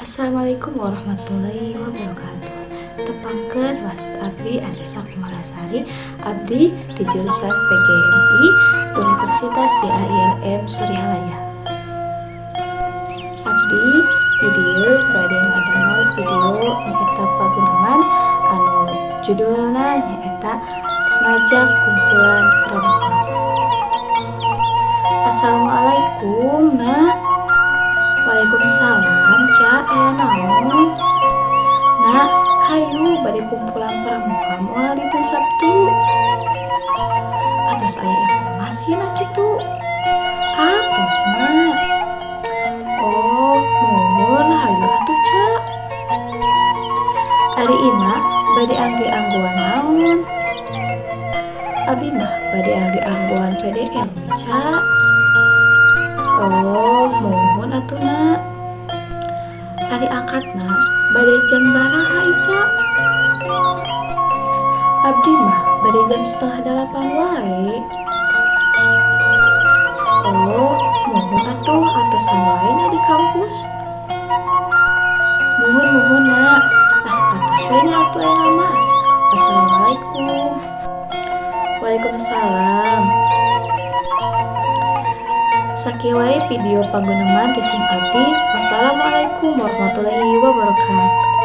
Assalamualaikum warahmatullahi wabarakatuh. Tepangkeun was abdi Anissa Kumalasari, abdi di jurusan PGMI Universitas IAIN Suryalaya. Abdi di dieu bade ngadamel video nyaeta paguneman anu judulna nyaeta ngajak kumpulan pramuka. Assalamualaikum nak. Waalaikumsalam, Cak, naon? Nak, hayu bade kumpulan pramuka moal dinten Sabtu. Atos aya informasi na kitu. Atos nak. Oh, muhun hayu atuh, Cak. Ari ina bade angge angguan naon? Abi mah bade angge angguan PDL, Cak. Oh, muhun atuh nak. Ari akadna bade jam baraha Ica? Abdi mah bade jam 7:30 wae. Oh, muhun atuh wae nya di kampus. Muhun nak. Atos wae nya atuh aya Mas. Assalamualaikum. Waalaikumsalam. Sakieu wae video paguneman ti Sing Abdi. Wassalamualaikum warahmatullahi wabarakatuh.